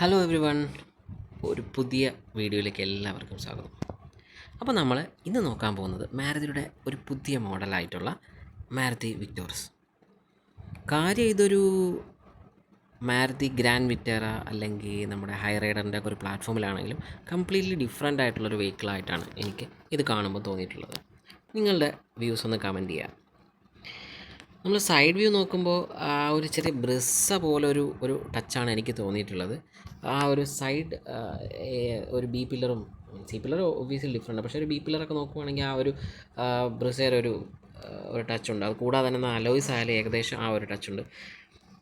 Hello every one, ഒരു പുതിയ വീഡിയോയിലേക്ക് എല്ലാവർക്കും സ്വാഗതം. അപ്പോൾ നമ്മൾ ഇന്ന് നോക്കാൻ പോകുന്നത് മാരുതിയുടെ ഒരു പുതിയ മോഡലായിട്ടുള്ള മാരുതി വിക്ടോറസ്. കാര്യം ഇതൊരു മാരുതി ഗ്രാൻഡ് വിറ്റേറ അല്ലെങ്കിൽ നമ്മുടെ ഹൈ റൈഡറിൻ്റെ ഒക്കെ ഒരു പ്ലാറ്റ്ഫോമിലാണെങ്കിലും കംപ്ലീറ്റ്ലി ഡിഫറെൻ്റ് ആയിട്ടുള്ളൊരു വെഹിക്കിളായിട്ടാണ് എനിക്ക് ഇത് കാണുമ്പോൾ തോന്നിയിട്ടുള്ളത്. നിങ്ങളുടെ വ്യൂസ് ഒന്ന് കമൻറ്റ് ചെയ്യുക. നമ്മൾ സൈഡ് വ്യൂ നോക്കുമ്പോൾ ആ ഒരു ചെറിയ ബ്രിസ്സ പോലെ ഒരു ടച്ചാണ് എനിക്ക് തോന്നിയിട്ടുള്ളത്. ആ ഒരു സൈഡ് ഒരു ബി പില്ലറും സി പില്ലർ ഒബ്വിയസ്ലി ഡിഫറെൻ്റ്, പക്ഷേ ഒരു ബി പില്ലറൊക്കെ നോക്കുവാണെങ്കിൽ ആ ഒരു ബ്രിസേരെ ഒരു ടച്ചുണ്ട്. അത് കൂടാതെ തന്നെ അലോയ്സ് ആയാലും ഏകദേശം ആ ഒരു ടച്ചുണ്ട്.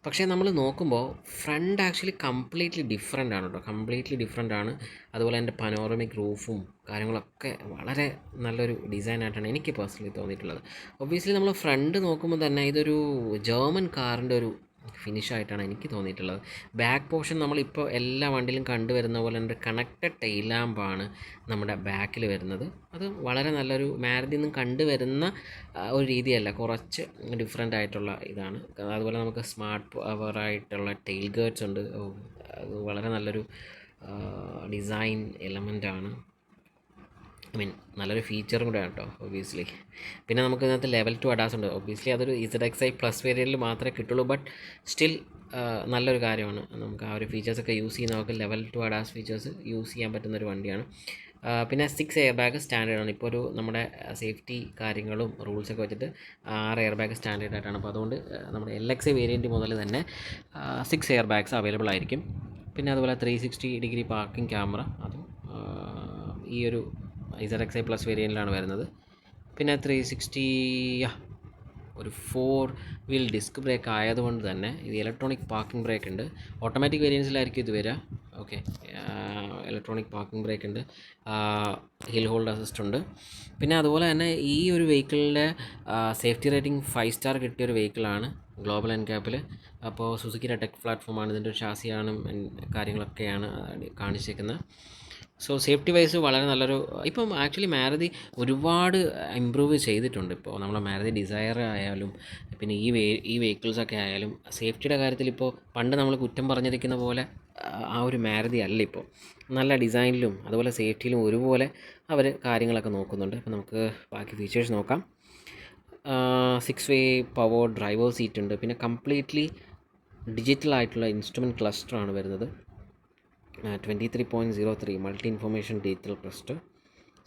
പക്ഷേ നമ്മൾ നോക്കുമ്പോൾ ഫ്രണ്ട് ആക്ച്വലി കംപ്ലീറ്റ്ലി ഡിഫറെൻ്റ് ആണ് കേട്ടോ, കംപ്ലീറ്റ്ലി ഡിഫറെൻ്റ് ആണ്. അതുപോലെ എൻ്റെ പനോറമിക് റൂഫും കാര്യങ്ങളൊക്കെ വളരെ നല്ലൊരു ഡിസൈനായിട്ടാണ് എനിക്ക് പേഴ്സണലി തോന്നിയിട്ടുള്ളത്. ഒബ്വിയസ്ലി നമ്മൾ ഫ്രണ്ട് നോക്കുമ്പോൾ തന്നെ ഇതൊരു ജർമ്മൻ കാറിൻ്റെ ഒരു ഫിനിഷായിട്ടാണ് എനിക്ക് തോന്നിയിട്ടുള്ളത്. ബാക്ക് പോർഷൻ നമ്മളിപ്പോൾ എല്ലാ വണ്ടിയിലും കണ്ടുവരുന്ന പോലെ ഒരു കണക്റ്റഡ് ടെയിൽ ലാമ്പാണ് നമ്മുടെ ബാക്കിൽ വരുന്നത്. അത് വളരെ നല്ലൊരു മാരുതിയിൽ നിന്നും കണ്ടുവരുന്ന ഒരു രീതിയല്ല, കുറച്ച് ഡിഫറെൻ്റ് ആയിട്ടുള്ള ഇതാണ്. അതുപോലെ നമുക്ക് സ്മാർട്ട് പവറായിട്ടുള്ള ടെയിൽ ഗേർഡ്സ് ഉണ്ട്. അത് വളരെ നല്ലൊരു ഡിസൈൻ എലമെൻ്റാണ്. നല്ലൊരു ഫീച്ചറും കൂടെയാണ് കേട്ടോ ഒബ്വിയസ്ലി. പിന്നെ നമുക്ക് ഇതിനകത്ത് ലെവൽ 2 അഡാസ് ഉണ്ട്. ഒബ്വിയസ്ലി അതൊരു ZXi പ്ലസ് വേരിയൻറ്റിൽ മാത്രമേ കിട്ടുള്ളൂ, ബട്ട് സ്റ്റിൽ നല്ലൊരു കാര്യമാണ്. നമുക്ക് ആ ഒരു ഫീച്ചേഴ്സൊക്കെ യൂസ് ചെയ്യുന്നവർക്ക് ലെവൽ 2 അഡാസ് ഫീച്ചേഴ്സ് യൂസ് ചെയ്യാൻ പറ്റുന്നൊരു വണ്ടിയാണ്. പിന്നെ 6 എയർ ബാഗ് സ്റ്റാൻഡേർഡാണ്. ഇപ്പോൾ ഒരു നമ്മുടെ സേഫ്റ്റി കാര്യങ്ങളും റൂൾസൊക്കെ വെച്ചിട്ട് 6 എയർ ബാഗ് സ്റ്റാൻഡേർഡായിട്ടാണ്. അപ്പോൾ അതുകൊണ്ട് നമ്മുടെ LXi വേരിയൻറ്റ് മുതൽ തന്നെ 6 എയർ ബാഗ്സ് അവൈലബിൾ ആയിരിക്കും. പിന്നെ അതുപോലെ 360 ഡിഗ്രി പാർക്കിംഗ് ക്യാമറ, അതും ഈ ഒരു ZXi പ്ലസ് വേരിയൻറ്റിലാണ് വരുന്നത്. പിന്നെ 360 ഒരു 4 വീൽ ഡിസ്ക് ബ്രേക്ക് ആയതുകൊണ്ട് തന്നെ ഇത് ഇലക്ട്രോണിക് പാർക്കിംഗ് ബ്രേക്ക് ഉണ്ട്. ഓട്ടോമാറ്റിക് വേരിയൻസിലായിരിക്കും ഇത് വരിക. ഓക്കെ, ഇലക്ട്രോണിക് പാർക്കിംഗ് ബ്രേക്ക് ഉണ്ട്. ഹിൽ ഹോൾഡ് അസിസ്റ്റ് ഉണ്ട്. പിന്നെ അതുപോലെ തന്നെ ഈ ഒരു വെഹിക്കിളിൻ്റെ സേഫ്റ്റി റേറ്റിംഗ് 5 സ്റ്റാർ കിട്ടിയൊരു വെഹിക്കിളാണ് ഗ്ലോബൽ എൻക്യാപ്പിൽ. അപ്പോൾ സുസുക്കിയുടെ ടെക് പ്ലാറ്റ്ഫോമാണ്, ഇതിൻ്റെ ഒരു ഷാസിയാണ് കാര്യങ്ങളൊക്കെയാണ് കാണിച്ചേക്കുന്നത്. സോ സേഫ്റ്റി വൈസ് വളരെ നല്ലൊരു, ഇപ്പം ആക്ച്വലി മാരുതി ഒരുപാട് ഇമ്പ്രൂവ് ചെയ്തിട്ടുണ്ട്. ഇപ്പോൾ നമ്മളെ മാരുതി ഡിസയർ ആയാലും പിന്നെ ഈ വെഹിക്കിൾസൊക്കെ ആയാലും സേഫ്റ്റിയുടെ കാര്യത്തിൽ ഇപ്പോൾ പണ്ട് നമ്മൾ കുറ്റം പറഞ്ഞിരിക്കുന്ന പോലെ ആ ഒരു മാരുതി അല്ല ഇപ്പോൾ. നല്ല ഡിസൈനിലും അതുപോലെ സേഫ്റ്റിയിലും ഒരുപോലെ അവർ കാര്യങ്ങളൊക്കെ നോക്കുന്നുണ്ട്. അപ്പോൾ നമുക്ക് ബാക്കി ഫീച്ചേഴ്സ് നോക്കാം. 6 വേ പവർ ഡ്രൈവർ സീറ്റ് ഉണ്ട്. പിന്നെ കംപ്ലീറ്റ്ലി ഡിജിറ്റൽ ആയിട്ടുള്ള ഇൻസ്ട്രുമെൻറ്റ് ക്ലസ്റ്ററാണ് വരുന്നത്. 23.03 multi information digital cluster.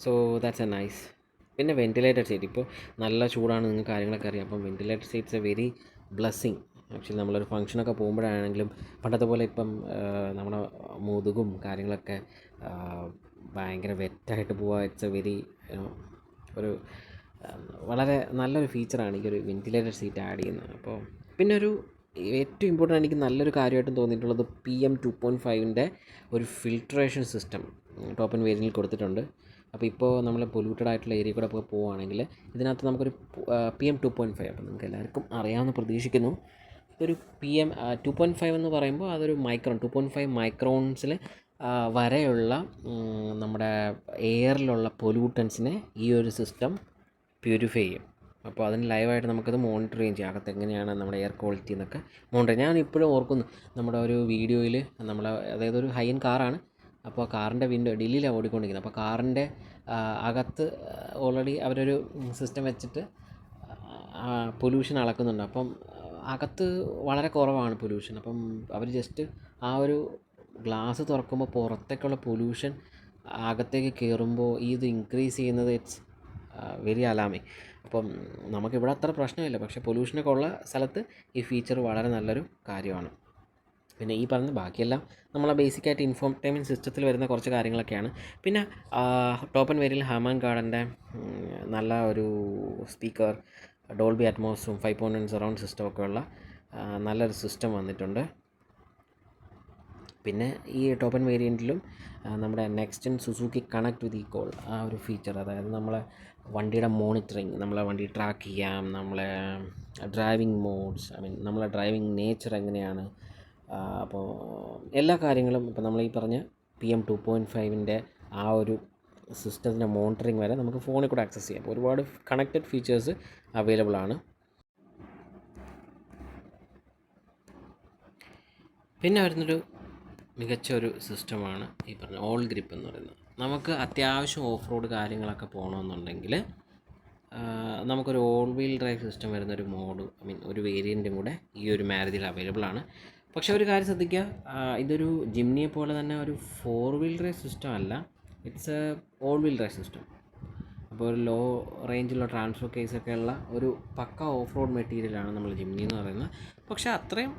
So that's A nice. പിന്നെ വെൻറ്റിലേറ്റഡ് സീറ്റ്, ഇപ്പോൾ നല്ല ചൂടാണ്, നിങ്ങൾക്ക് കാര്യങ്ങളൊക്കെ അറിയാം. അപ്പം ventilated seats A very blessing. Actually നമ്മളൊരു ഫംഗ്ഷനൊക്കെ പോകുമ്പോഴാണെങ്കിലും പണ്ടത്തെ പോലെ ഇപ്പം നമ്മുടെ മുതുകും കാര്യങ്ങളൊക്കെ ഭയങ്കര വെറ്റായിട്ട് പോവുക. ഇറ്റ്സ് എ വെരി ഒരു വളരെ നല്ലൊരു ഫീച്ചറാണ് ഈ ഒരു വെൻറ്റിലേറ്റഡ് സീറ്റ് ആഡ് ചെയ്യുന്നത്. അപ്പോൾ പിന്നെ ഒരു ഏറ്റവും ഇമ്പോർട്ടൻ്റ് എനിക്ക് നല്ലൊരു കാര്യമായിട്ടും തോന്നിയിട്ടുള്ളത് PM 2.5ൻ്റെ ഒരു ഫിൽട്രേഷൻ സിസ്റ്റം ടോപ്പ് ആൻഡ് വേരിയൻറ്റിൽ കൊടുത്തിട്ടുണ്ട്. അപ്പോൾ ഇപ്പോൾ നമ്മൾ പൊല്യൂട്ടഡ് ആയിട്ടുള്ള ഏരിയ കൂടെ പോവുകയാണെങ്കിൽ ഇതിനകത്ത് നമുക്കൊരു PM 2.5, അപ്പോൾ നിങ്ങൾക്ക് എല്ലാവർക്കും അറിയാമെന്ന് പ്രതീക്ഷിക്കുന്നു. ഇതൊരു PM 2.5 എന്ന് പറയുമ്പോൾ അതൊരു 2.5 മൈക്രോൺസിൽ വരെയുള്ള നമ്മുടെ എയറിലുള്ള പൊല്യൂട്ടൻസിനെ ഈ ഒരു സിസ്റ്റം പ്യൂരിഫൈ ചെയ്യും. അപ്പോൾ അതിന് ലൈവായിട്ട് നമുക്കത് മോണിറ്റർ ചെയ്യാം, അകത്ത് എങ്ങനെയാണ് നമ്മുടെ എയർ ക്വാളിറ്റി എന്നൊക്കെ മോണിറ്റർ. ഞാൻ ഇപ്പോഴും ഓർക്കുന്നു നമ്മുടെ ഒരു വീഡിയോയിൽ അതായത് ഒരു ഹൈ എൻഡ് കാറാണ്. അപ്പോൾ കാറിൻ്റെ വിൻഡോ ഡൽഹിയിലാണ് ഓടിക്കൊണ്ടിരിക്കുന്നത്. അപ്പോൾ കാറിൻ്റെ അകത്ത് ഓൾറെഡി അവരൊരു സിസ്റ്റം വെച്ചിട്ട് പൊല്യൂഷൻ അളക്കുന്നുണ്ട്. അപ്പം അകത്ത് വളരെ കുറവാണ് പൊല്യൂഷൻ. അപ്പം അവർ ജസ്റ്റ് ആ ഒരു ഗ്ലാസ് തുറക്കുമ്പോൾ പുറത്തേക്കുള്ള പൊല്യൂഷൻ അകത്തേക്ക് കയറുമ്പോൾ ഇത് ഇൻക്രീസ് ചെയ്യുന്നത് ഇറ്റ്സ് വെരി അലാമിങ്. അപ്പം നമുക്കിവിടെ അത്ര പ്രശ്നമില്ല, പക്ഷേ പൊല്യൂഷനൊക്കെ ഉള്ള സ്ഥലത്ത് ഈ ഫീച്ചർ വളരെ നല്ലൊരു കാര്യമാണ്. പിന്നെ ഈ പറഞ്ഞ ബാക്കിയെല്ലാം നമ്മളെ ബേസിക്കായിട്ട് ഇൻഫോർടൈൻമെൻറ്റ് സിസ്റ്റത്തിൽ വരുന്ന കുറച്ച് കാര്യങ്ങളൊക്കെയാണ്. പിന്നെ ടോപ്പ് ആൻഡ് വേരിയൻറ്റിൽ ഹമാൻ ഗാർഡൻ്റെ നല്ല ഒരു സ്പീക്കർ, ഡോൾബി അറ്റ്മോസും 5.1 സറൗണ്ട് സിസ്റ്റമൊക്കെ ഉള്ള നല്ലൊരു സിസ്റ്റം വന്നിട്ടുണ്ട്. പിന്നെ ഈ ടോപ്പ് ആൻഡ് വേരിയൻറ്റിലും നമ്മുടെ നെക്സ്റ്റ് സുസുക്കി കണക്ട് വിത്ത് ഈക്കോൾ ആ ഒരു ഫീച്ചർ, അതായത് നമ്മളെ വണ്ടിയുടെ മോണിറ്ററിങ്, നമ്മളെ വണ്ടി ട്രാക്ക് ചെയ്യാം, നമ്മളെ ഡ്രൈവിംഗ് മോഡ്സ്, നമ്മളെ ഡ്രൈവിംഗ് നേച്ചർ എങ്ങനെയാണ്, അപ്പോൾ എല്ലാ കാര്യങ്ങളും ഇപ്പോൾ നമ്മൾ ഈ പറഞ്ഞ PM 2.5ൻ്റെ ആ ഒരു സിസ്റ്റത്തിൻ്റെ മോണിറ്ററിങ് വരെ നമുക്ക് ഫോണിൽ കൂടെ ആക്സസ് ചെയ്യാം. അപ്പോൾ ഒരുപാട് കണക്റ്റഡ് ഫീച്ചേഴ്സ് അവൈലബിൾ ആണ്. പിന്നെ വരുന്നൊരു മികച്ചൊരു സിസ്റ്റമാണ് ഈ പറഞ്ഞ ഓൾ ഗ്രിപ്പ് എന്ന് പറയുന്നത്. നമുക്ക് അത്യാവശ്യം ഓഫ് റോഡ് കാര്യങ്ങളൊക്കെ പോകണമെന്നുണ്ടെങ്കിൽ നമുക്കൊരു ഓൾ വീൽ ഡ്രൈവ് സിസ്റ്റം വരുന്നൊരു മോഡ് ഒരു വേരിയൻറ്റും കൂടെ ഈ ഒരു മാരുതിയിൽ അവൈലബിൾ ആണ്. പക്ഷേ ഒരു കാര്യം ശ്രദ്ധിക്കുക, ഇതൊരു ജിംനിയെ പോലെ തന്നെ ഒരു 4 വീൽ ഡ്രൈവ് സിസ്റ്റം അല്ല, it's A all wheel drive system. അപ്പോൾ ഒരു ലോ റേഞ്ചിലുള്ള ട്രാൻസ്ഫർ കേസൊക്കെ ഉള്ള ഒരു പക്ക ഓഫ് റോഡ് മെറ്റീരിയലാണ് നമ്മൾ ജിംനി എന്ന് പറയുന്നത്. പക്ഷേ അത്രയും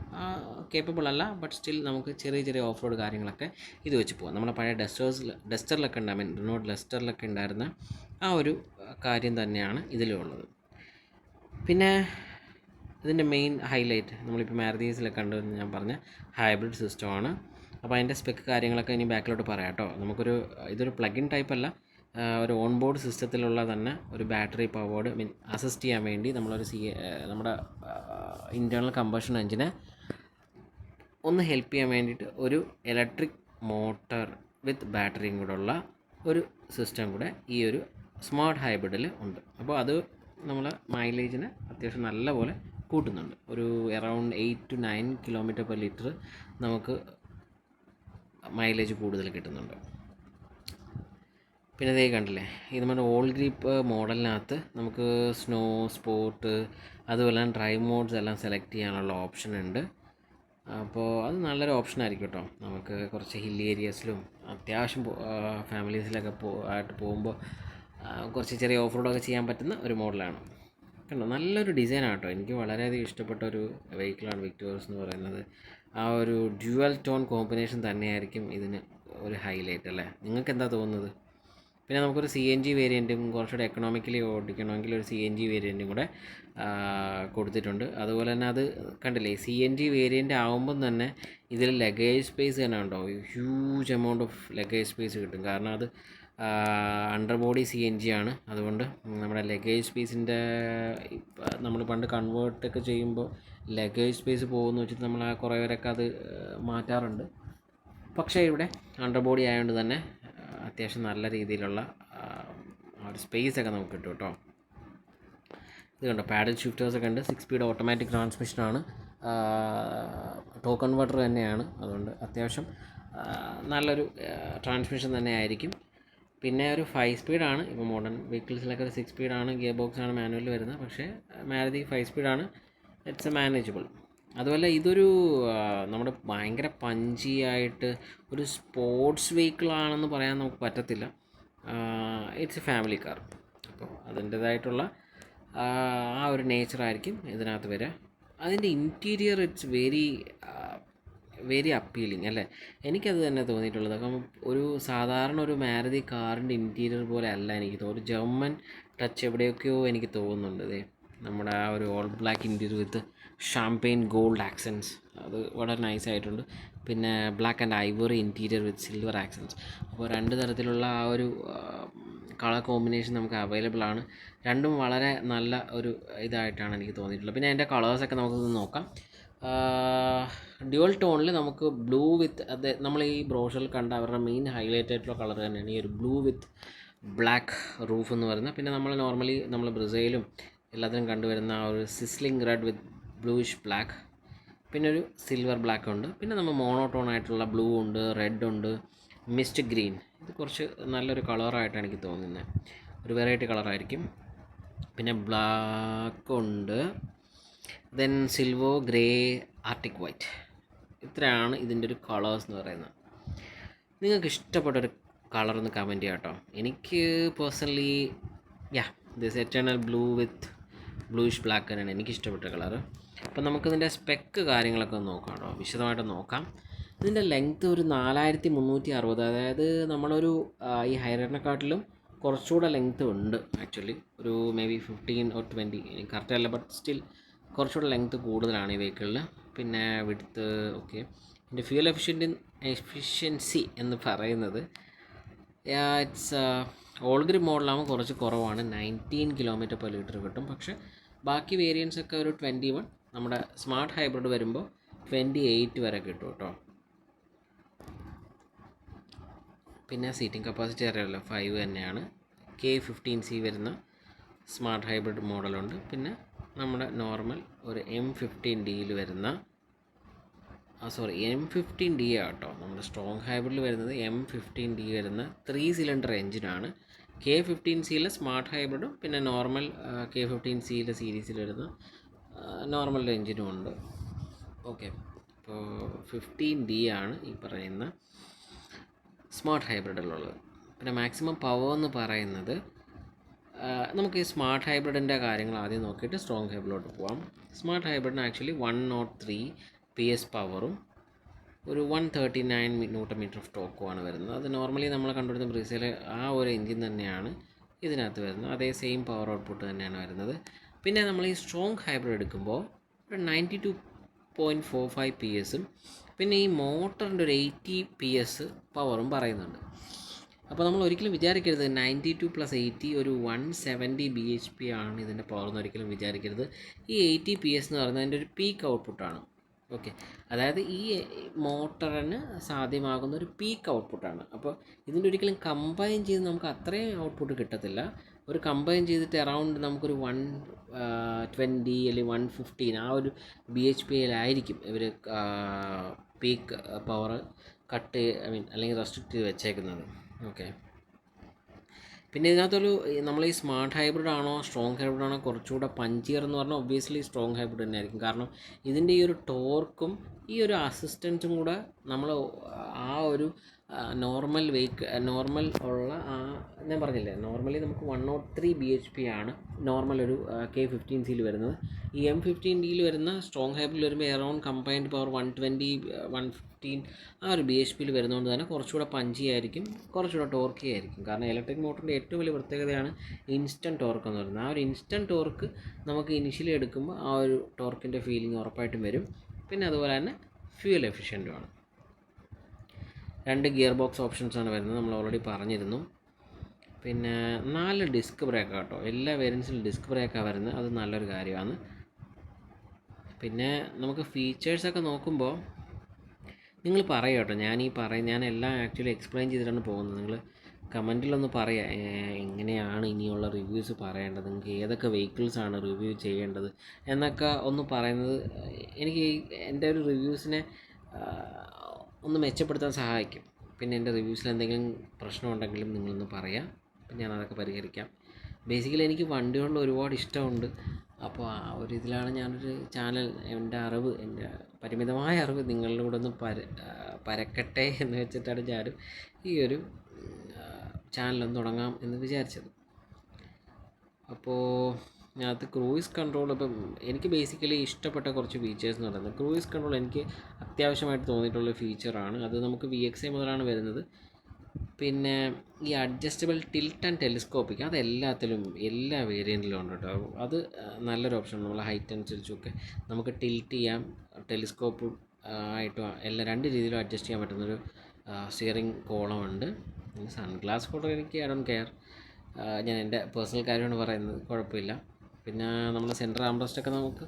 കേപ്പബിൾ അല്ല, ബട്ട് സ്റ്റിൽ നമുക്ക് ചെറിയ ചെറിയ ഓഫ് റോഡ് കാര്യങ്ങളൊക്കെ ഇത് വെച്ച് പോകാം. നമ്മുടെ പഴയ ഡസ്റ്ററിലൊക്കെ ഉണ്ട്, റിനോൾഡ് ഡസ്റ്ററിലൊക്കെ ഉണ്ടായിരുന്ന ആ ഒരു കാര്യം തന്നെയാണ് ഇതിലുള്ളത്. പിന്നെ ഇതിൻ്റെ മെയിൻ ഹൈലൈറ്റ് നമ്മളിപ്പോൾ മാരുതീസിലൊക്കെ കണ്ടുവരുന്ന ഞാൻ പറഞ്ഞ ഹൈബ്രിഡ് സിസ്റ്റമാണ്. അപ്പോൾ അതിൻ്റെ സ്പെക്ക് കാര്യങ്ങളൊക്കെ ഇനി ബാക്കിലോട്ട് പറയാം കേട്ടോ. ഇതൊരു പ്ലഗ് ഇൻ ടൈപ്പ് അല്ല, ഒരു ഓൺ ബോർഡ് സിസ്റ്റത്തിലുള്ള തന്നെ ഒരു ബാറ്ററി പവേർഡ് അസിസ്റ്റ് ചെയ്യാൻ വേണ്ടി നമ്മുടെ ഇൻറ്റേർണൽ കമ്പഷൻ എഞ്ചിനെ ഒന്ന് ഹെൽപ്പ് ചെയ്യാൻ വേണ്ടിയിട്ട് ഒരു ഇലക്ട്രിക് മോട്ടർ വിത്ത് ബാറ്ററിയും കൂടെ ഉള്ള ഒരു സിസ്റ്റം കൂടെ ഈ ഒരു സ്മാർട്ട് ഹൈബ്രിഡിൽ ഉണ്ട്. അപ്പോൾ അത് നമ്മൾ മൈലേജിന് അത്യാവശ്യം നല്ലപോലെ കൂട്ടുന്നുണ്ട്. ഒരു അറൗണ്ട് 8 to 9 km/ലിറ്റർ നമുക്ക് മൈലേജ് കൂടുതൽ കിട്ടുന്നുണ്ട്. പിന്നെ ഇതേ കണ്ടില്ലേ, ഇത് നമ്മുടെ ഓൾ ഗ്രിപ്പ് മോഡലിനകത്ത് നമുക്ക് സ്നോ, സ്പോർട്ട്, അതുപോലെ തന്നെ ഡ്രൈവ് മോഡ്സ് എല്ലാം സെലക്ട് ചെയ്യാനുള്ള ഓപ്ഷൻ ഉണ്ട്. അപ്പോൾ അത് നല്ലൊരു ഓപ്ഷൻ ആയിരിക്കും കേട്ടോ. നമുക്ക് കുറച്ച് ഹില്ലി ഏരിയാസിലും അത്യാവശ്യം ഫാമിലീസിലൊക്കെ ആയിട്ട് പോകുമ്പോൾ കുറച്ച് ചെറിയ ഓഫ് റോഡൊക്കെ ചെയ്യാൻ പറ്റുന്ന ഒരു മോഡലാണ്. കണ്ടോ, നല്ലൊരു ഡിസൈനാണ് കേട്ടോ. എനിക്ക് വളരെയധികം ഇഷ്ടപ്പെട്ട ഒരു വെഹിക്കിളാണ് വിക്ടോർസ് എന്ന് പറയുന്നത്. ആ ഒരു ഡ്യുവൽ ടോൺ കോമ്പിനേഷൻ തന്നെയായിരിക്കും ഇതിന് ഒരു ഹൈലൈറ്റ് അല്ലേ? നിങ്ങൾക്ക് എന്താ തോന്നുന്നത്? പിന്നെ നമുക്കൊരു CNG വേരിയൻറ്റും കുറച്ചുകൂടെ എക്കണോമിക്കലി ഓടിക്കണമെങ്കിൽ ഒരു CNG വേരിയൻറ്റും കൂടെ കൊടുത്തിട്ടുണ്ട്. അതുപോലെ തന്നെ അത് കണ്ടില്ലേ, CNG വേരിയൻ്റ് ആകുമ്പം തന്നെ ഇതിൽ ലഗേജ് സ്പേസ് തന്നെ ഉണ്ടാവും. Huge amount of luggage space കിട്ടും. കാരണം അത് അണ്ടർ ബോഡി CNG ആണ്. അതുകൊണ്ട് നമ്മുടെ ലഗേജ് സ്പേസിൻ്റെ നമ്മൾ പണ്ട് കൺവേർട്ടൊക്കെ ചെയ്യുമ്പോൾ ലഗേജ് സ്പേസ് പോകുമെന്ന് വെച്ചിട്ട് നമ്മൾ കുറേ പേരൊക്കെ അത് മാറ്റാറുണ്ട്. പക്ഷേ ഇവിടെ അണ്ടർ ബോഡി ആയതുകൊണ്ട് തന്നെ അത്യാവശ്യം നല്ല രീതിയിലുള്ള ഒരു സ്പേസൊക്കെ നമുക്ക് കിട്ടും കേട്ടോ. ഇത് കണ്ടോ, പാഡൽ ഷിഫ്റ്റേഴ്സൊക്കെ ഉണ്ട്. 6 സ്പീഡ് ഓട്ടോമാറ്റിക് ട്രാൻസ്മിഷനാണ്, ടോ കൺവേർട്ടർ തന്നെയാണ്. അതുകൊണ്ട് അത്യാവശ്യം നല്ലൊരു ട്രാൻസ്മിഷൻ തന്നെ ആയിരിക്കും. പിന്നെ ഒരു 5 സ്പീഡാണ്. ഇപ്പോൾ മോഡേൺ വെഹിക്കിൾസിലൊക്കെ ഒരു 6 സ്പീഡാണ്, ഗിയർ ബോക്സാണ് മാനുവലിൽ വരുന്നത്. പക്ഷേ മാരുതി 5 സ്പീഡാണ്. It's a manageable. അതുപോലെ ഇതൊരു നമ്മുടെ ഭയങ്കര പഞ്ചിയായിട്ട് ഒരു സ്പോർട്സ് വെഹിക്കിളാണെന്ന് പറയാൻ നമുക്ക് പറ്റത്തില്ല. It's A family car. അപ്പോൾ അതിൻ്റേതായിട്ടുള്ള ആ ഒരു നേച്ചറായിരിക്കും ഇതിനകത്ത് വരിക. അതിൻ്റെ ഇൻറ്റീരിയർ ഇറ്റ്സ് വെരി അപ്പീലിങ് അല്ലേ? എനിക്കത് തന്നെ തോന്നിയിട്ടുള്ളത്. അപ്പം ഒരു സാധാരണ ഒരു മാരുതി കാറിൻ്റെ ഇൻറ്റീരിയർ പോലെ അല്ല എനിക്ക് തോന്നുന്നു. ഒരു ജർമ്മൻ ടച്ച് എവിടെയൊക്കെയോ എനിക്ക് തോന്നുന്നുണ്ട്. ഇതേ നമ്മുടെ ആ ഒരു ഓൾ ബ്ലാക്ക് ഇൻറ്റീരിയർ വിത്ത് ഷാംപെയിൻ ഗോൾഡ് ആക്സൻസ്, അത് വളരെ നൈസായിട്ടുണ്ട്. പിന്നെ black and Ivory interior with silver accents. അപ്പോൾ 2 തരത്തിലുള്ള ആ ഒരു കളർ കോമ്പിനേഷൻ നമുക്ക് അവൈലബിൾ ആണ്. രണ്ടും വളരെ നല്ല ഒരു ഇതായിട്ടാണ് എനിക്ക് തോന്നിയിട്ടുള്ളത്. പിന്നെ അതിൻ്റെ കളേഴ്സൊക്കെ നമുക്കൊന്ന് നോക്കാം. ഡ്യുവൽ ടോണിൽ നമുക്ക് ബ്ലൂ വിത്ത്, അത് നമ്മൾ ഈ ബ്രോഷറിൽ കണ്ട അവരുടെ മെയിൻ ഹൈലൈറ്റ് ആയിട്ടുള്ള കളർ തന്നെയാണ് ഈ ഒരു ബ്ലൂ വിത്ത് ബ്ലാക്ക് റൂഫ് എന്ന് പറയുന്നത്. പിന്നെ നമ്മൾ ബ്രസീലും എല്ലാത്തിനും കണ്ടുവരുന്ന ആ ഒരു sizzling read with bluish black, പിന്നെ ഒരു സിൽവർ ബ്ലാക്ക് ഉണ്ട്. പിന്നെ നമ്മൾ മോണോട്ടോൺ ആയിട്ടുള്ള ബ്ലൂ ഉണ്ട്, റെഡ് ഉണ്ട്, മിസ്റ്റ് ഗ്രീൻ. ഇത് കുറച്ച് നല്ലൊരു കളറായിട്ടാണ് എനിക്ക് തോന്നുന്നത്, ഒരു വെറൈറ്റി കളറായിരിക്കും. പിന്നെ ബ്ലാക്ക് ഉണ്ട്, then silver, grey, Arctic white. ഇത്രയാണ് ഇതിൻ്റെ ഒരു കളേഴ്സ് എന്ന് പറയുന്നത്. നിങ്ങൾക്ക് ഇഷ്ടപ്പെട്ടൊരു കളറൊന്ന് കമൻറ്റ് ചെയ്യാം കേട്ടോ. എനിക്ക് personally this eternal blue with bluish black തന്നെയാണ് എനിക്കിഷ്ടപ്പെട്ട കളറ്. അപ്പോൾ നമുക്കിതിൻ്റെ സ്പെക്ക് കാര്യങ്ങളൊക്കെ ഒന്ന് നോക്കാം കേട്ടോ, വിശദമായിട്ട് നോക്കാം. ഇതിൻ്റെ ലെങ്ത്ത് ഒരു 4360, അതായത് നമ്മളൊരു ഈ ഹൈറൈഡറിനെക്കാട്ടിലും കുറച്ചുകൂടെ ലെങ്ത്ത് ഉണ്ട് ആക്ച്വലി. ഒരു മേ ബി 15 or 20, എനിക്ക് കറക്റ്റ് അല്ല, ബട്ട് സ്റ്റിൽ കുറച്ചുകൂടെ ലെങ്ത്ത് കൂടുതലാണ് ഈ വെഹിക്കിളിൽ. പിന്നെ വിഡ്ത്ത് ഓക്കെ. ഇതിൻ്റെ ഫ്യൂൽ എഫിഷ്യൻസി എന്ന് പറയുന്നത് ഇറ്റ്സ് ഓൾ ഗ്രിപ്പ് മോഡലാകുമ്പോൾ കുറച്ച് കുറവാണ്, 19 km/ലിറ്റർ കിട്ടും. പക്ഷേ ബാക്കി വേരിയൻസ് ഒക്കെ ഒരു 21, നമ്മുടെ സ്മാർട്ട് ഹൈബ്രിഡ് വരുമ്പോൾ 28 വരെ കിട്ടും കേട്ടോ. പിന്നെ സീറ്റിംഗ് കപ്പാസിറ്റി അറിയാമല്ലോ, 5 തന്നെയാണ്. K15C വരുന്ന സ്മാർട്ട് ഹൈബ്രിഡ് മോഡലുണ്ട്. പിന്നെ നമ്മുടെ നോർമൽ ഒരു M15Dയിൽ വരുന്ന M15D കേട്ടോ, നമ്മുടെ നമ്മുടെ സ്ട്രോങ് ഹൈബ്രിഡിൽ വരുന്നത് M15D വരുന്ന 3 സിലിണ്ടർ എഞ്ചിനാണ്. K15Cയിലെ സ്മാർട്ട് ഹൈബ്രിഡും പിന്നെ നോർമൽ K15Cയിലെ സീരീസിൽ വരുന്ന നോർമൽ എഞ്ചിനും ഉണ്ട്. ഓക്കെ, അപ്പോൾ 15D ആണ് ഈ പറയുന്ന സ്മാർട്ട് ഹൈബ്രിഡിലുള്ളത്. പിന്നെ മാക്സിമം പവർ എന്ന് പറയുന്നത് നമുക്ക് ഈ സ്മാർട്ട് ഹൈബ്രിഡിൻ്റെ കാര്യങ്ങൾ ആദ്യം നോക്കിയിട്ട് സ്ട്രോങ് ഹൈബ്രിഡിലോട്ട് പോകാം. സ്മാർട്ട് ഹൈബ്രിഡിന് ആക്ച്വലി 103 PS പവറും ഒരു 139 Nm ഓഫ് ടോക്കുമാണ് വരുന്നത്. അത് നോർമലി നമ്മൾ കണ്ടുവരുന്ന ബ്രീസയിലെ ആ ഒരു എഞ്ചിൻ തന്നെയാണ് ഇതിനകത്ത് വരുന്നത്. അതേ സെയിം പവർ ഔട്ട്പുട്ട് തന്നെയാണ് വരുന്നത്. പിന്നെ നമ്മൾ ഈ സ്ട്രോങ് ഹൈബ്രിഡ് എടുക്കുമ്പോൾ ഒരു 92.45 PS പിന്നെ ഈ മോട്ടറിൻ്റെ ഒരു 80 PS പവറും പറയുന്നുണ്ട്. അപ്പോൾ നമ്മൾ ഒരിക്കലും വിചാരിക്കരുത് 92 + 80 ഒരു 170 bhp ആണ് ഇതിൻ്റെ പവർ എന്ന് ഒരിക്കലും വിചാരിക്കരുത്. ഈ 80 PS എന്ന് പറയുന്നത് അതിൻ്റെ ഒരു പീക്ക് ഔട്ട്പുട്ടാണ്. ഓക്കെ, അതായത് ഈ മോട്ടറിന് സാധ്യമാകുന്ന ഒരു പീക്ക് ഔട്ട്പുട്ടാണ്. അപ്പോൾ ഇതിൻ്റെ ഒരിക്കലും കമ്പൈൻ ചെയ്ത് നമുക്ക് അത്രയും ഔട്ട്പുട്ട് കിട്ടത്തില്ല. ഒരു കമ്പൈൻ ചെയ്തിട്ട് അറൗണ്ട് നമുക്കൊരു 120 അല്ലെങ്കിൽ 115 ആ ഒരു bhpയിലായിരിക്കും ഇവർ പീക്ക് പവർ കട്ട് അല്ലെങ്കിൽ റെസ്ട്രിക്റ്റ് ചെയ്ത് വെച്ചേക്കുന്നത്. ഓക്കെ, പിന്നെ ഇതിനകത്തൊരു നമ്മൾ ഈ സ്മാർട്ട് ഹൈബ്രിഡ് ആണോ സ്ട്രോങ് ഹൈബ്രിഡ് ആണോ കുറച്ചുകൂടെ പഞ്ചിയർ എന്ന് പറഞ്ഞാൽ ഒബ്വിയസ്ലി സ്ട്രോങ് ഹൈബ്രിഡ് തന്നെ ആയിരിക്കും. കാരണം ഇതിൻ്റെ ഈ ഒരു ടോർക്കും ഈ ഒരു അസിസ്റ്റൻസും കൂടെ നമ്മൾ ആ ഒരു നോർമൽ ഉള്ള ഞാൻ പറഞ്ഞില്ലേ, നോർമലി നമുക്ക് 103 bhp ആണ് നോർമൽ ഒരു K15Cയിൽ വരുന്നത്. ഈ M15Dയിൽ വരുന്ന സ്ട്രോങ് ഹൈബ്രിഡിൽ വരുമ്പോൾ എറൗണ്ട് കമ്പൈൻഡ് പവർ 120 115 ആ ഒരു bhpയിൽ വരുന്നതുകൊണ്ട് തന്നെ കുറച്ചുകൂടെ പഞ്ചി ആയിരിക്കും, കുറച്ചുകൂടെ ടോർക്കി ആയിരിക്കും. കാരണം ഇലക്ട്രിക് മോട്ടറിൻ്റെ ഏറ്റവും വലിയ പ്രത്യേകതയാണ് ഇൻസ്റ്റൻറ്റ് ടോർക്ക് എന്ന് പറയുന്നത്. ആ ഒരു ഇൻസ്റ്റൻറ്റ് ടോർക്ക് നമുക്ക് ഇനിഷ്യലി എടുക്കുമ്പോൾ ആ ഒരു ടോർക്കിൻ്റെ ഫീലിംഗ് ഉറപ്പായിട്ടും വരും. പിന്നെ അതുപോലെ തന്നെ ഫ്യൂൽ എഫിഷ്യൻറ്റുമാണ്. 2 ഗിയർ ബോക്സ് ഓപ്ഷൻസാണ് വരുന്നത്, നമ്മൾ ഓൾറെഡി പറഞ്ഞിരുന്നു. പിന്നെ 4 ഡിസ്ക് ബ്രേക്കാണ് കേട്ടോ, എല്ലാ വേരിയൻസിലും ഡിസ്ക് ബ്രേക്കാണ് വരുന്നത്, അത് നല്ലൊരു കാര്യമാണ്. പിന്നെ നമുക്ക് ഫീച്ചേഴ്സൊക്കെ നോക്കുമ്പോൾ നിങ്ങൾ പറയുക കേട്ടോ, ഞാൻ എല്ലാം ആക്ച്വലി എക്സ്പ്ലെയിൻ ചെയ്തിട്ടാണ് പോകുന്നത്. നിങ്ങൾ കമൻറ്റിലൊന്ന് പറയുക എങ്ങനെയാണ് ഇനിയുള്ള റിവ്യൂസ് പറയേണ്ടത്, നിങ്ങൾക്ക് ഏതൊക്കെ വെഹിക്കിൾസാണ് റിവ്യൂ ചെയ്യേണ്ടത് എന്നൊക്കെ ഒന്ന് പറയുന്നത് എനിക്ക് എൻ്റെ ഒരു റിവ്യൂസിനെ ഒന്ന് മെച്ചപ്പെടുത്താൻ സഹായിക്കും. പിന്നെ എൻ്റെ റിവ്യൂസിൽ എന്തെങ്കിലും പ്രശ്നമുണ്ടെങ്കിലും നിങ്ങളൊന്ന് പറയാം, അപ്പം ഞാൻ അതൊക്കെ പരിഹരിക്കാം. ബേസിക്കലി എനിക്ക് വണ്ടികളിൽ ഒരുപാട് ഇഷ്ടമുണ്ട്. അപ്പോൾ ആ ഒരു ഇതിലാണ് ഞാനൊരു ചാനൽ, എൻ്റെ പരിമിതമായ അറിവ് നിങ്ങളുടെ കൂടെ ഒന്ന് പരക്കട്ടെ എന്ന് വെച്ചിട്ടാണ് ഞാനും ഈ ഒരു ചാനലൊന്ന് തുടങ്ങാം എന്ന് വിചാരിച്ചത്. അപ്പോൾ അതിനകത്ത് ക്രൂയിസ് കൺട്രോൾ, ഇപ്പം എനിക്ക് ബേസിക്കലി ഇഷ്ടപ്പെട്ട കുറച്ച് ഫീച്ചേഴ്സ് എന്ന് പറയുന്നത് ക്രൂയിസ് കൺട്രോൾ എനിക്ക് അത്യാവശ്യമായിട്ട് തോന്നിയിട്ടുള്ള ഫീച്ചറാണ്. അത് നമുക്ക് VXI മുതലാണ് വരുന്നത്. പിന്നെ ഈ അഡ്ജസ്റ്റബിൾ ടിൽറ്റ് ആൻഡ് ടെലിസ്കോപ്പിക് അത് എല്ലാ വേരിയൻറ്റിലും ഉണ്ട് കേട്ടോ. അത് നല്ലൊരു ഓപ്ഷൻ. നമ്മൾ ഹൈറ്റ് അനുസരിച്ചൊക്കെ നമുക്ക് ടിൽറ്റ് ചെയ്യാം, ടെലിസ്കോപ്പ് ആയിട്ടും എല്ലാ 2 രീതിയിലും അഡ്ജസ്റ്റ് ചെയ്യാൻ പറ്റുന്നൊരു സ്റ്റിയറിംഗ് കോളമുണ്ട്. സൺഗ്ലാസ് ഹോൾഡർ എനിക്ക് ഐ ഡോണ്ട് കെയർ, ഞാൻ എൻ്റെ പേഴ്സണൽ കാര്യമാണ് പറയുന്നത്, കുഴപ്പമില്ല. പിന്നെ നമ്മുടെ സെൻറ്റർ ആംബ്രസ്റ്റൊക്കെ നമുക്ക്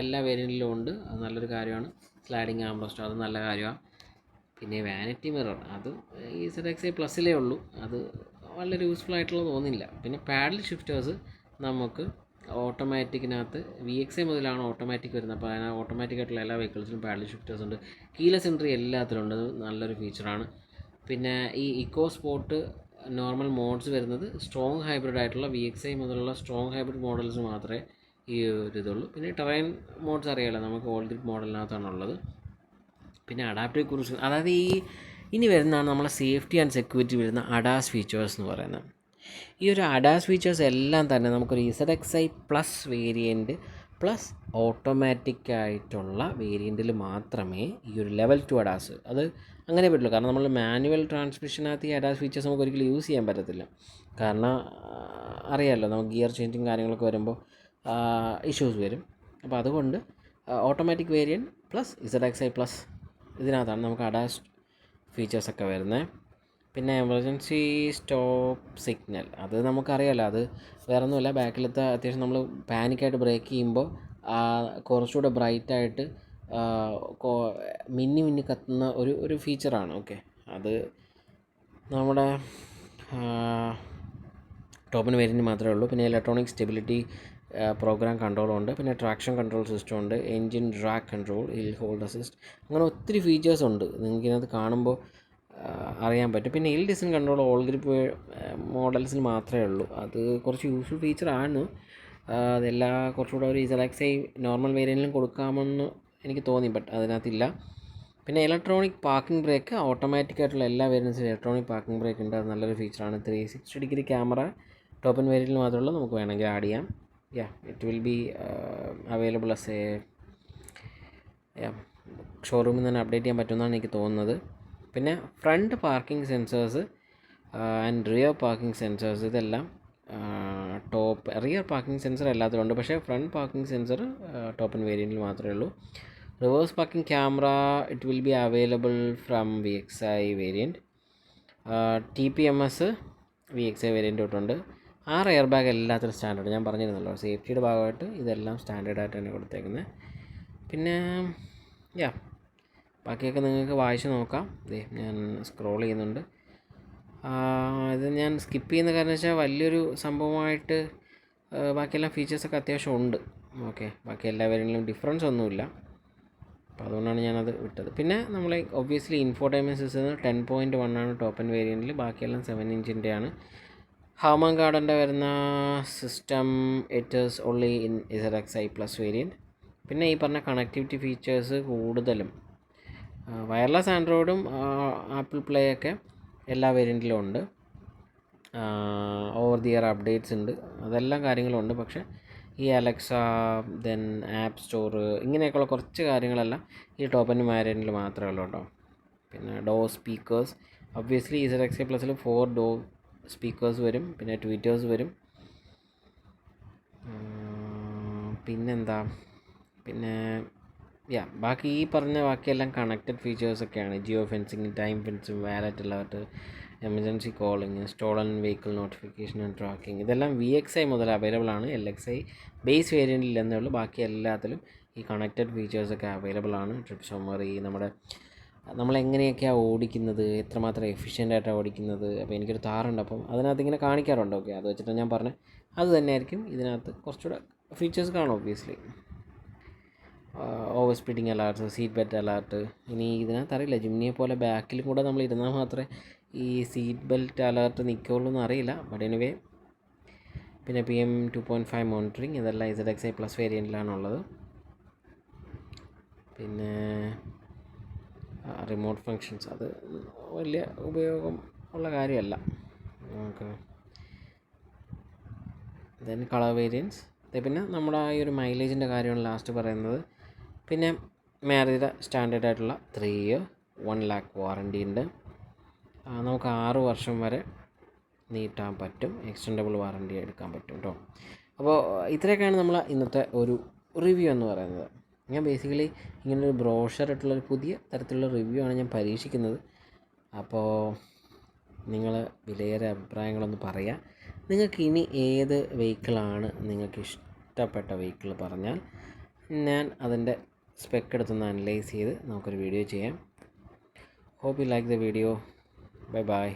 എല്ലാ വേരിയൻറ്റിലും ഉണ്ട്, അത് നല്ലൊരു കാര്യമാണ്. സ്ലൈഡിങ് ആംബ്രസ്റ്റ് അത് നല്ല കാര്യമാണ്. പിന്നെ വാനിറ്റി മിറർ അത് ഈ ZXi പ്ലസ്സിലേ ഉള്ളൂ, അത് വളരെ യൂസ്ഫുൾ ആയിട്ടുള്ള തോന്നില്ല. പിന്നെ പാഡൽ ഷിഫ്റ്റേഴ്സ് നമുക്ക് ഓട്ടോമാറ്റിക്കിനകത്ത് VXI മുതലാണ് ഓട്ടോമാറ്റിക് വരുന്നത്. അപ്പോൾ അതിന് ഓട്ടോമാറ്റിക്കായിട്ടുള്ള എല്ലാ വെഹിക്കിൾസിലും പാഡൽ ഷിഫ്റ്റേഴ്സ് ഉണ്ട്. കീലെസ് എൻട്രി എല്ലാത്തിലും ഉണ്ട്, നല്ലൊരു ഫീച്ചറാണ്. പിന്നെ ഈ ഇക്കോ സ്പോർട്ട് നോർമൽ മോഡ്സ് വരുന്നത് സ്ട്രോങ് ഹൈബ്രിഡ് ആയിട്ടുള്ള VXI മുതലുള്ള സ്ട്രോങ് ഹൈബ്രിഡ് മോഡൽസ് മാത്രമേ ഈ ഒരു ഇതുള്ളൂ. പിന്നെ ടെറൈൻ മോഡ്സ് അറിയാമല്ലോ, നമുക്ക് ഓൾ ഗ്രിഡ് മോഡലിനകത്താണുള്ളത്. പിന്നെ അഡാപ്റ്റീവ് ക്രൂസ്, അതായത് ഇനി വരുന്നതാണ് നമ്മളെ സേഫ്റ്റി ആൻഡ് സെക്യൂരിറ്റി വരുന്ന അഡാസ് ഫീച്ചേഴ്സ് എന്ന് പറയുന്നത്. ഈ ഒരു അഡാസ് ഫീച്ചേഴ്സ് എല്ലാം തന്നെ നമുക്കൊരു ZXi പ്ലസ് വേരിയൻറ്റ് പ്ലസ് ഓട്ടോമാറ്റിക്കായിട്ടുള്ള വേരിയൻറ്റിൽ മാത്രമേ ഈ ഒരു ലെവൽ 2 അഡാസ് അത് അങ്ങനെ പറ്റുള്ളൂ. കാരണം നമ്മൾ മാനുവൽ ട്രാൻസ്മിഷനകത്ത് ഈ അഡാസ് ഫീച്ചേഴ്സ് നമുക്ക് ഒരിക്കലും യൂസ് ചെയ്യാൻ പറ്റത്തില്ല. കാരണം അറിയാമല്ലോ, നമുക്ക് ഗിയർ ചേഞ്ചിങ് കാര്യങ്ങളൊക്കെ വരുമ്പോൾ ഇഷ്യൂസ് വരും. അപ്പോൾ അതുകൊണ്ട് automatic variant plus ZXi plus ഇതിനകത്താണ് നമുക്ക് അഡാസ് ഫീച്ചേഴ്സൊക്കെ വരുന്നത്. പിന്നെ എമർജൻസി സ്റ്റോപ്പ് സിഗ്നൽ അത് നമുക്കറിയാമല്ലോ, അത് വേറെ ഒന്നുമില്ല, ബാക്കിലത്തെ അത്യാവശ്യം നമ്മൾ പാനിക്കായിട്ട് ബ്രേക്ക് ചെയ്യുമ്പോൾ കുറച്ചുകൂടെ ബ്രൈറ്റായിട്ട് മിന്നി കത്തുന്ന ഒരു ഫീച്ചറാണ്. ഓക്കെ, അത് നമ്മുടെ ടോപ്പിന് വേരിയൻറ്റ് മാത്രമേ ഉള്ളൂ. പിന്നെ ഇലക്ട്രോണിക് സ്റ്റെബിലിറ്റി പ്രോഗ്രാം കൺട്രോളുണ്ട്, പിന്നെ ട്രാക്ഷൻ കൺട്രോൾ സിസ്റ്റം ഉണ്ട്, engine drag control, hill hold assist, അങ്ങനെ ഒത്തിരി ഫീച്ചേഴ്സ് ഉണ്ട്. നിങ്ങൾക്ക് ഇതിനകത്ത് കാണുമ്പോൾ അറിയാൻ പറ്റും. പിന്നെ ഹിൽ ഡിസൻ കൺട്രോൾ ഓൾ ഗ്രിപ്പ് മോഡൽസിൽ മാത്രമേ ഉള്ളൂ. അത് കുറച്ച് യൂസ്ഫുൾ ഫീച്ചറാണ്. അതെല്ലാ കുറച്ചുകൂടെ ഒരു ZXi നോർമൽ വേരിയൻറ്റിലും കൊടുക്കാമെന്ന് എനിക്ക് തോന്നി, ബട്ട് അതിനകത്തില്ല. പിന്നെ ഇലക്ട്രോണിക് പാർക്കിംഗ് ബ്രേക്ക്, ഓട്ടോമാറ്റിക് ആയിട്ടുള്ള എല്ലാ വേരിയൻസിലും ഇലക്ട്രോണിക് പാർക്കിംഗ് ബ്രേക്ക് ഉണ്ട്. അത് നല്ലൊരു ഫീച്ചറാണ്. 360 ഡിഗ്രി ക്യാമറ ടോപ്പ് ആൻഡ് വേരിയൻറ്റിൽ മാത്രമേ നമുക്ക് വേണമെങ്കിൽ ആഡ് ചെയ്യാം. It will be available as ഷോറൂമിൽ നിന്ന് തന്നെ അപ്ഡേറ്റ് ചെയ്യാൻ പറ്റുമെന്നാണ് എനിക്ക് തോന്നുന്നത്. പിന്നെ front parking sensors and rear parking sensors ഇതെല്ലാം റിയർ പാർക്കിംഗ് സെൻസർ എല്ലാത്തിലും ഉണ്ട്, പക്ഷേ front parking sensor top end വേരിയൻറ്റിൽ മാത്രമേ ഉള്ളൂ. Reverse parking camera it will be available from VXi variant. TPMS VXi variant തൊട്ടുണ്ട്. 6 എയർ ബാഗ് എല്ലാത്തിലും സ്റ്റാൻഡേർഡ്, ഞാൻ പറഞ്ഞിരുന്നല്ലോ, സേഫ്റ്റിയുടെ ഭാഗമായിട്ട് ഇതെല്ലാം സ്റ്റാൻഡേർഡായിട്ട് തന്നെ കൊടുത്തേക്കുന്നത്. പിന്നെ ബാക്കിയൊക്കെ നിങ്ങൾക്ക് വായിച്ച് നോക്കാം. ഞാൻ സ്ക്രോൾ ചെയ്യുന്നുണ്ട്. ഇത് ഞാൻ സ്കിപ്പ് ചെയ്യുന്ന കാരണം വെച്ചാൽ വലിയൊരു സംഭവമായിട്ട് ബാക്കിയെല്ലാം ഫീച്ചേഴ്സൊക്കെ അത്യാവശ്യം ഉണ്ട്. ബാക്കി എല്ലാ വേരിയൻറ്റിലും ഡിഫറൻസ് ഒന്നുമില്ല, അപ്പോൾ അതുകൊണ്ടാണ് ഞാനത് വിട്ടത്. പിന്നെ നമ്മൾ ഒബ്വിയസ്ലി ഇൻഫോർടൈൻമെൻറ്റ് സിസ്റ്റം 10.1 ആണ് ടോപ്പ് ആൻഡ് വേരിയൻറ്റിൽ, ബാക്കിയെല്ലാം 7 ഇഞ്ചിൻ്റെയാണ്. ഹാമൻ ഗാർഡൻ്റെ വരുന്ന system it is only in ZXi plus variant. പിന്നെ ഈ പറഞ്ഞ കണക്ടിവിറ്റി ഫീച്ചേഴ്സ് കൂടുതലും വയർലെസ് ആൻഡ്രോയിഡും ആപ്പിൾ പ്ലേ ഒക്കെ എല്ലാ വേരിയൻറ്റിലും ഉണ്ട്. ഓവർ ദി ഇയർ അപ്ഡേറ്റ്സ് ഉണ്ട്, അതെല്ലാം കാര്യങ്ങളും ഉണ്ട്. പക്ഷേ ഈ അലക്സ, ദെൻ ആപ്പ് സ്റ്റോർ, ഇങ്ങനെയൊക്കെയുള്ള കുറച്ച് കാര്യങ്ങളെല്ലാം ഈ ടോപ്പ് ആൻഡ് വേരിയൻറ്റിൽ മാത്രമേ ഉള്ളൂ കേട്ടോ. പിന്നെ ഡോ സ്പീക്കേഴ്സ് ഒബ്വിയസ്ലി ZXi പ്ലസിൽ 4 ഡോ സ്പീക്കേഴ്സ് വരും, പിന്നെ ട്വീറ്റേഴ്സ് വരും. പിന്നെന്താ, പിന്നെ ബാക്കി ഈ പറഞ്ഞ ബാക്കിയെല്ലാം കണക്റ്റഡ് ഫീച്ചേഴ്സൊക്കെയാണ്. Geo fencing, time fencing, valet alert, emergency calling, stolen vehicle notification and tracking, ഇതെല്ലാം VXi മുതൽ അവൈലബിൾ ആണ്. LXi ബേസ് വേരിയൻറ്റിൽ എന്നേ ഉള്ളൂ. ബാക്കി എല്ലാത്തിലും ഈ കണക്റ്റഡ് ഫീച്ചേഴ്സൊക്കെ അവൈലബിൾ ആണ്. ട്രിപ്പ് സമ്മറി, നമ്മളെങ്ങനെയൊക്കെയാണ് ഓടിക്കുന്നത്, എത്രമാത്രം എഫിഷ്യൻ്റായിട്ടാണ് ഓടിക്കുന്നത്. അപ്പോൾ എനിക്കൊരു താറുണ്ട്, അപ്പം അതിനകത്ത് ഇങ്ങനെ കാണിക്കാറുണ്ട്. അത് വെച്ചിട്ടാണ് ഞാൻ പറഞ്ഞത്. അത് തന്നെയായിരിക്കും ഇതിനകത്ത് കുറച്ചുകൂടെ ഫീച്ചേഴ്സ് കാണും obviously. Over speeding alert, seat belt alert. ഇനി ഇതിനകത്ത് അറിയില്ല, ജിമ്നിയെ പോലെ ബാക്കിലും കൂടെ നമ്മൾ ഇരുന്നാൽ മാത്രമേ ഈ സീറ്റ് ബെൽറ്റ് അലേർട്ട് നിൽക്കുകയുള്ളൂ എന്നറിയില്ല, ബട്ട് എനിവേ. പിന്നെ PM 2.5 മോണിറ്ററിങ്, ഇതെല്ലാം ZXi പ്ലസ് വേരിയൻറ്റിലാണുള്ളത്. പിന്നെ റിമോട്ട് ഫങ്ഷൻസ്, അത് വലിയ ഉപയോഗം ഉള്ള കാര്യമല്ല നമുക്ക്. Then colour variants. പിന്നെ നമ്മുടെ ഈ ഒരു മൈലേജിൻ്റെ കാര്യമാണ് ലാസ്റ്റ് പറയുന്നത്. പിന്നെ മാരുതിയുടെ സ്റ്റാൻഡേർഡ് ആയിട്ടുള്ള 3 ഇയർ 1 lakh വാറണ്ടി ഉണ്ട്. നമുക്ക് 6 വർഷം വരെ നീട്ടാൻ പറ്റും, എക്സ്റ്റൻഡബിൾ വാറണ്ടി എടുക്കാൻ പറ്റും കേട്ടോ. അപ്പോൾ ഇത്രയൊക്കെയാണ് നമ്മൾ ഇന്നത്തെ ഒരു റിവ്യൂ എന്ന് പറയുന്നത്. ഞാൻ ബേസിക്കലി ഇങ്ങനൊരു ബ്രോഷർ ആയിട്ടുള്ളൊരു പുതിയ തരത്തിലുള്ള റിവ്യൂ ആണ് ഞാൻ പരീക്ഷിക്കുന്നത്. അപ്പോൾ നിങ്ങൾ വിലയേറെ അഭിപ്രായങ്ങളൊന്ന് പറയാം. നിങ്ങൾക്ക് ഇനി ഏത് വെഹിക്കിളാണ് നിങ്ങൾക്ക് ഇഷ്ടപ്പെട്ട വെഹിക്കിൾ പറഞ്ഞാൽ ഞാൻ അതിൻ്റെ സ്പെക്ക് എടുത്തൊന്ന് അനലൈസ് ചെയ്ത് നമുക്കൊരു വീഡിയോ ചെയ്യാം. Hope you like the video. Bye by.